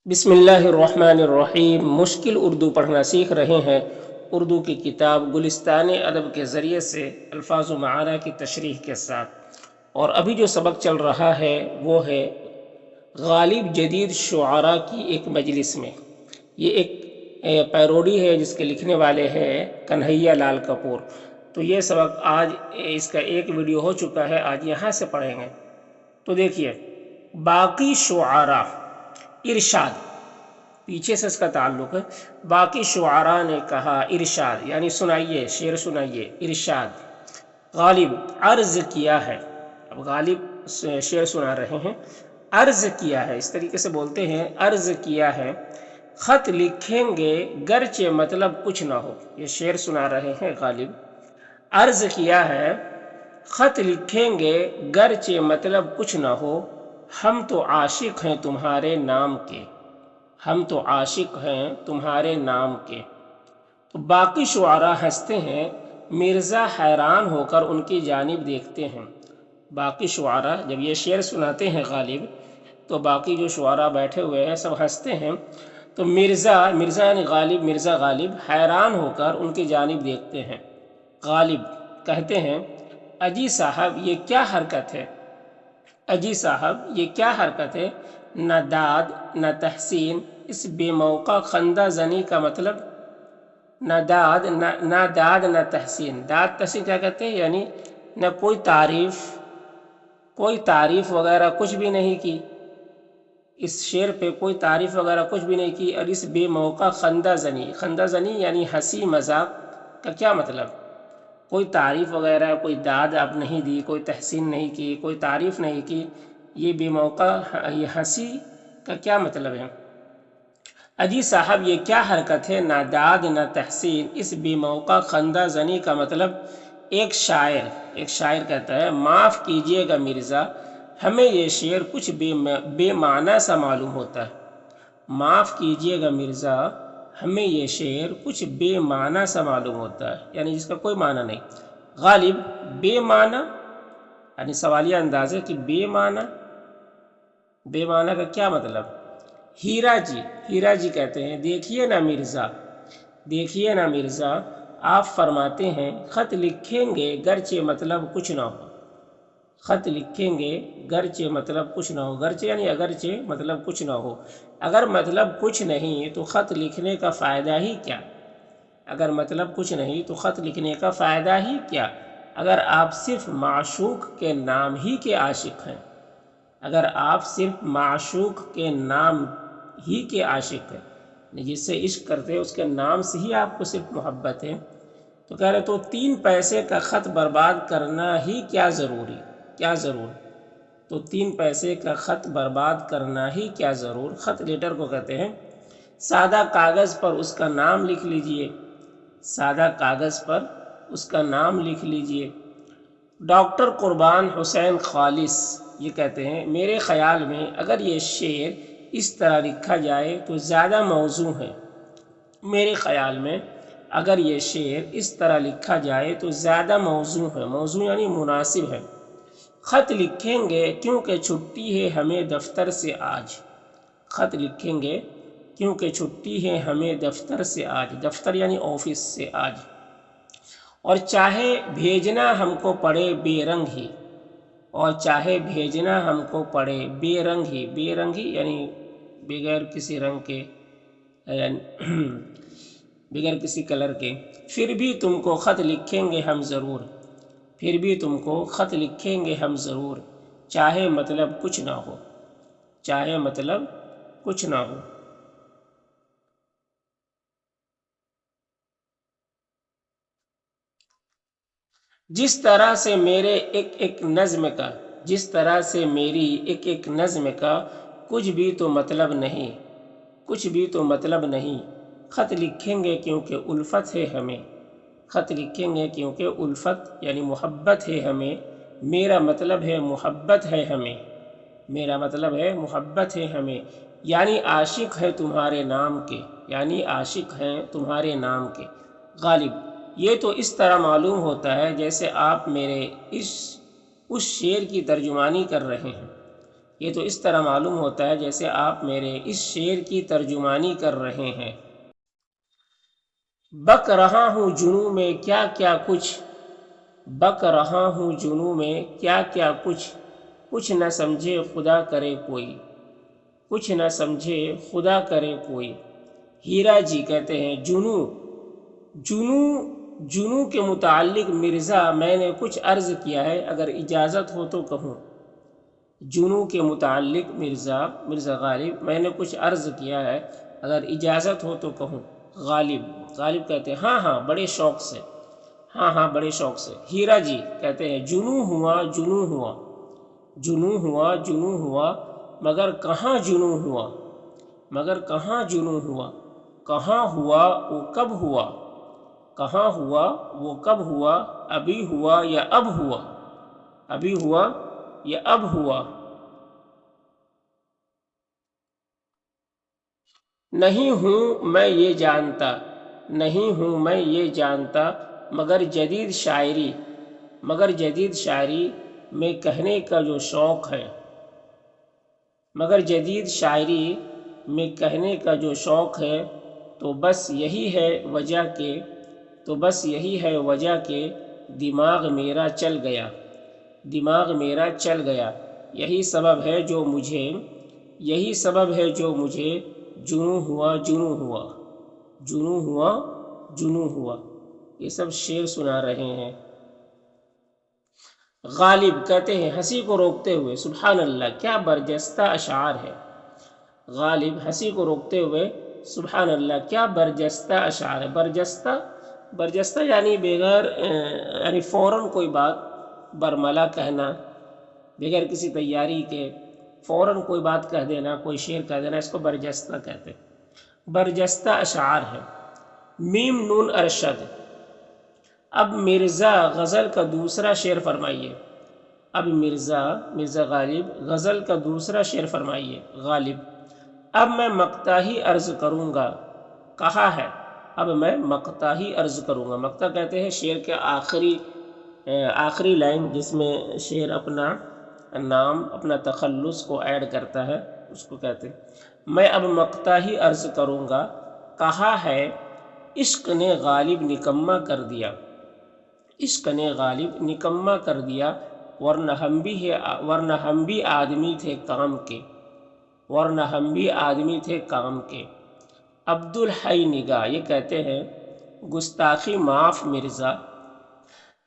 بسم اللہ الرحمن الرحیم۔ مشکل اردو پڑھنا سیکھ رہے ہیں۔ اردو کی کتاب گلستان ادب کے ذریعے سے الفاظ و معنی کی تشریح کے ساتھ، اور ابھی جو سبق چل رہا ہے وہ ہے غالب جدید شعراء کی ایک مجلس میں۔ یہ ایک پیروڈی ہے جس کے لکھنے والے ہیں کنہیا لال کپور۔ تو یہ سبق آج اس کا ایک ویڈیو ہو چکا ہے، آج یہاں سے پڑھیں گے۔ تو دیکھیے، باقی شعراء، ارشاد، پیچھے سے اس کا تعلق ہے۔ باقی شعراء نے کہا، ارشاد یعنی سنائیے، شعر سنائیے، ارشاد۔ غالب عرض کیا ہے، اب غالب شعر سنا رہے ہیں۔ عرض کیا ہے، اس طریقے سے بولتے ہیں، عرض کیا ہے، خط لکھیں گے گرچہ مطلب کچھ نہ ہو۔ یہ شعر سنا رہے ہیں غالب۔ عرض کیا ہے، خط لکھیں گے گرچہ مطلب کچھ نہ ہو، ہم تو عاشق ہیں تمہارے نام کے، ہم تو عاشق ہیں تمہارے نام کے۔ تو باقی شعراء ہنستے ہیں، مرزا حیران ہو کر ان کی جانب دیکھتے ہیں۔ باقی شعراء جب یہ شعر سناتے ہیں غالب، تو باقی جو شعراء بیٹھے ہوئے ہیں سب ہنستے ہیں۔ تو مرزا یعنی غالب، مرزا غالب حیران ہو کر ان کی جانب دیکھتے ہیں۔ غالب کہتے ہیں، اجی صاحب یہ کیا حرکت ہے، اجی صاحب یہ کیا حرکت ہے، نہ داد نہ تحسین، اس بے موقع خندہ زنی کا مطلب، نہ داد نہ تحسین۔ داد تحسین کیا کہتے ہیں، یعنی نہ کوئی تعریف وغیرہ کچھ بھی نہیں کی، اس شعر پہ کوئی تعریف وغیرہ کچھ بھی نہیں کی، اور اس بے موقع خندہ زنی یعنی ہنسی مذاق کا کیا مطلب، کوئی تعریف وغیرہ، کوئی داد آپ نہیں دی، کوئی تحسین نہیں کی، کوئی تعریف نہیں کی، یہ بے موقع یہ ہنسی کا کیا مطلب ہے۔ اجی صاحب یہ کیا حرکت ہے، نہ داد نہ تحسین، اس بے موقع خندہ زنی کا مطلب۔ ایک شاعر کہتا ہے، معاف کیجئے گا مرزا، ہمیں یہ شعر کچھ بے معنی سا معلوم ہوتا ہے۔ معاف کیجئے گا مرزا، ہمیں یہ شعر کچھ بے معنی سا معلوم ہوتا ہے، یعنی جس کا کوئی معنی نہیں۔ غالب بے معنی یعنی سوالیہ انداز ہے کہ بے معنی کا کیا مطلب۔ ہیرا جی کہتے ہیں، دیکھیے نا مرزا، آپ فرماتے ہیں، خط لکھیں گے گرچہ مطلب کچھ نہ ہو، خط لکھیں گے گرچہ مطلب کچھ نہ ہو، گرچہ یعنی اگرچہ مطلب کچھ نہ ہو۔ اگر مطلب کچھ نہیں تو خط لکھنے کا فائدہ ہی کیا، اگر مطلب کچھ نہیں تو خط لکھنے کا فائدہ ہی کیا۔ اگر آپ صرف معشوق کے نام ہی کے عاشق ہیں، اگر آپ صرف معشوق کے نام ہی کے عاشق ہیں، جس سے عشق کرتے ہیں اس کے نام سے ہی آپ کو صرف محبت ہے، تو کہہ رہے تو 3 پیسے کا خط برباد کرنا ہی کیا ضرور، تو 3 پیسے کا خط برباد کرنا ہی کیا ضرور۔ خط لیٹر کو کہتے ہیں۔ سادہ کاغذ پر اس کا نام لکھ لیجئے، سادہ کاغذ پر اس کا نام لکھ لیجئے۔ ڈاکٹر قربان حسین خالص یہ کہتے ہیں، میرے خیال میں اگر یہ شعر اس طرح لکھا جائے تو زیادہ موزوں ہے، میرے خیال میں اگر یہ شعر اس طرح لکھا جائے تو زیادہ موزوں ہے، موزوں یعنی مناسب ہے۔ خط لکھیں گے کیونکہ چھٹی ہے ہمیں دفتر سے آج، خط لکھیں گے کیونکہ چھٹی ہے ہمیں دفتر سے آج، دفتر یعنی آفس سے آج۔ اور چاہے بھیجنا ہم کو پڑے بے رنگ ہی، اور چاہے بھیجنا ہم کو پڑے بے رنگ ہی یعنی بغیر کسی رنگ کے، یعنی بغیر کسی کلر کے، پھر بھی تم کو خط لکھیں گے ہم ضرور، پھر بھی تم کو خط لکھیں گے ہم ضرور، چاہے مطلب کچھ نہ ہو، چاہے مطلب کچھ نہ ہو۔ جس طرح سے میرے ایک نظم کا، جس طرح سے میری ایک نظم کا کچھ بھی تو مطلب نہیں، کچھ بھی تو مطلب نہیں۔ خط لکھیں گے کیونکہ الفت ہے ہمیں، خط لکھیں گے کیونکہ الفت یعنی محبت ہے ہمیں، میرا مطلب ہے محبت ہے ہمیں، میرا مطلب ہے محبت ہے ہمیں، یعنی عاشق ہے تمہارے نام کے، یعنی عاشق ہیں تمہارے نام کے۔ غالب یہ تو اس طرح معلوم ہوتا ہے جیسے آپ میرے اس شعر کی ترجمانی کر رہے ہیں، یہ تو اس طرح معلوم ہوتا ہے جیسے آپ میرے اس شعر کی ترجمانی کر رہے ہیں۔ بک رہا ہوں جنوں میں کیا کیا کچھ، بک رہا ہوں جنوں میں کیا کیا کچھ، کچھ نہ سمجھے خدا کرے کوئی، کچھ نہ سمجھے خدا کرے کوئی۔ ہیرا جی کہتے ہیں جنوں، جنوں کے متعلق مرزا میں نے کچھ عرض کیا ہے، اگر اجازت ہو تو کہوں۔ جنوں کے متعلق مرزا غالب میں نے کچھ عرض کیا ہے، اگر اجازت ہو تو کہوں۔ غالب کہتے ہیں ہاں ہاں بڑے شوق سے، ہاں ہاں بڑے شوق سے۔ ہیرا جی کہتے ہیں جنوں ہوا، جنوں ہوا، جنوں ہوا، جنوں ہوا، مگر کہاں جنوں ہوا، مگر کہاں جنوں ہوا، کہاں ہوا وہ کب ہوا، کہاں ہوا وہ کب ہوا، ابھی ہوا یا اب ہوا، ابھی ہوا یا اب ہوا۔ نہیں ہوں میں یہ جانتا، نہیں ہوں میں یہ جانتا، مگر جدید شاعری میں کہنے کا جو شوق ہے، مگر جدید شاعری میں کہنے کا جو شوق ہے، تو بس یہی ہے وجہ کہ دماغ میرا چل گیا، دماغ میرا چل گیا، یہی سبب ہے جو مجھے جنوں ہوا، جنوں ہوا، جنوں ہوا، جنوں ہوا، یہ سب شعر سنا رہے ہیں۔ غالب کہتے ہیں ہنسی کو روکتے ہوئے، سبحان اللہ کیا برجستہ اشعار ہے۔ غالب ہنسی کو روکتے ہوئے، سبحان اللہ کیا برجستہ اشعار ہے۔ برجستہ یعنی بغیر یعنی فوراً کوئی بات برملا کہنا، بغیر کسی تیاری کے فوراً کوئی بات کہہ دینا، کوئی شعر کہہ دینا، اس کو برجستہ کہتے ہیں۔ برجستہ اشعار ہے۔ میم نون ارشد۔ اب مرزا غزل کا دوسرا شعر فرمائیے۔ اب مرزا غالب غزل کا دوسرا شعر فرمائیے۔ غالب اب میں مقطع ہی عرض کروں گا، کہا ہے اب میں مقطع ہی عرض کروں گا۔ مقطع کہتے ہیں شعر کے آخری لائن جس میں شعر اپنا نام، اپنا تخلص کو ایڈ کرتا ہے، اس کو کہتے ہیں۔ میں اب مقطع ہی عرض کروں گا، کہا ہے عشق نے غالب نکما کر دیا، عشق نے غالب نکما کر دیا، ورنہ ہم بھی آدمی تھے کام کے، ورنہ ہم بھی آدمی تھے کام کے۔ عبدالحی نگاہ یہ کہتے ہیں گستاخی معاف مرزا،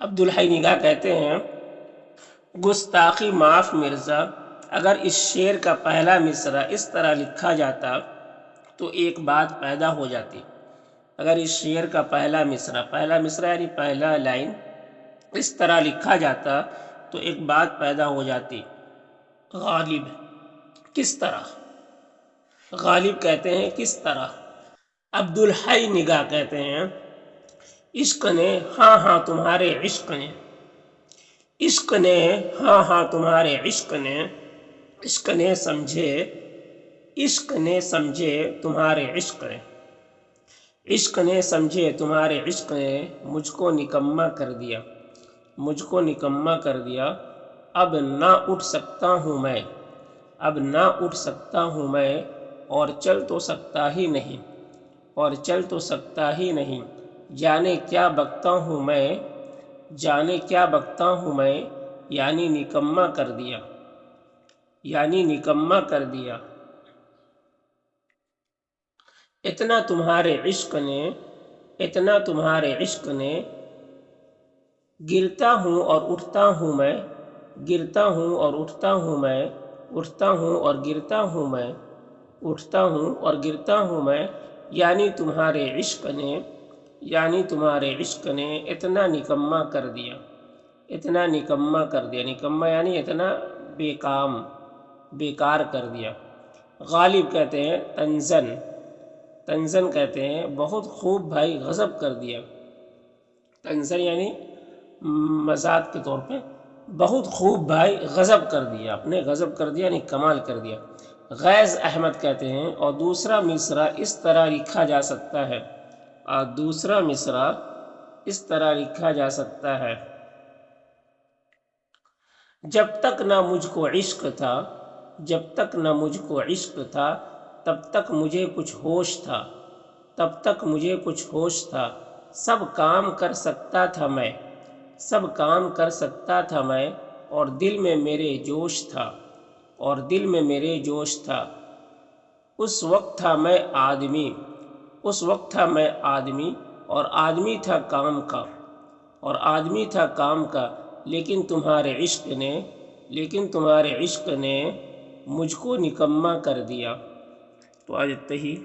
عبدالحی نگاہ کہتے ہیں گستاخی معاف مرزا، اگر اس شعر کا پہلا مصرع اس طرح لکھا جاتا تو ایک بات پیدا ہو جاتی۔ اگر اس شعر کا پہلا مصرع یعنی پہلا لائن اس طرح لکھا جاتا تو ایک بات پیدا ہو جاتی۔ غالب کس طرح؟ غالب کہتے ہیں کس طرح؟ عبدالحی نگاہ کہتے ہیں عشق نے ہاں ہاں تمہارے عشق نے، عشق نے ہاں ہاں تمہارے عشق نے، عشق نے سمجھے، عشق نے سمجھے تمہارے عشق نے، عشق نے سمجھے تمہارے عشق نے، مجھ کو نکما کر دیا، مجھ کو نکما کر دیا۔ اب نہ اٹھ سکتا ہوں میں، اب نہ اٹھ سکتا ہوں میں، اور چل تو سکتا ہی نہیں، اور چل تو سکتا ہی نہیں، جانے کیا بکتا ہوں میں، جانے کیا بکتا ہوں میں، یعنی نکما کر دیا، یعنی نکما کر دیا۔ اتنا تمہارے عشق نے، اتنا تمہارے عشق نے، گرتا ہوں اور اٹھتا ہوں میں، گرتا ہوں اور اٹھتا ہوں میں، اٹھتا ہوں اور گرتا ہوں میں، اٹھتا ہوں اور گرتا ہوں میں، یعنی تمہارے عشق نے، یعنی تمہارے عشق نے اتنا نکما کر دیا، اتنا نکما کر دیا، نکما یعنی اتنا بیکار کر دیا۔ غالب کہتے ہیں تنزن، تنزن کہتے ہیں بہت خوب بھائی غضب کر دیا، تنزن یعنی مزاق کے طور پہ، بہت خوب بھائی غضب کر دیا، اپنے غضب کر دیا یعنی کمال کر دیا۔ غیظ احمد کہتے ہیں اور دوسرا مصرع اس طرح لکھا جا سکتا ہے، اور دوسرا مصرع اس طرح لکھا جا سکتا ہے، جب تک نہ مجھ کو عشق تھا، جب تک نہ مجھ کو عشق تھا تب تک مجھے کچھ ہوش تھا، تب تک مجھے کچھ ہوش تھا، سب کام کر سکتا تھا میں، سب کام کر سکتا تھا میں، اور دل میں میرے جوش تھا، اور دل میں میرے جوش تھا۔ اس وقت تھا میں آدمی، اس وقت تھا میں آدمی، اور آدمی تھا کام کا، اور آدمی تھا کام کا، لیکن تمہارے عشق نے مجھ کو نکما کر دیا۔ تو آج اتنا ہی۔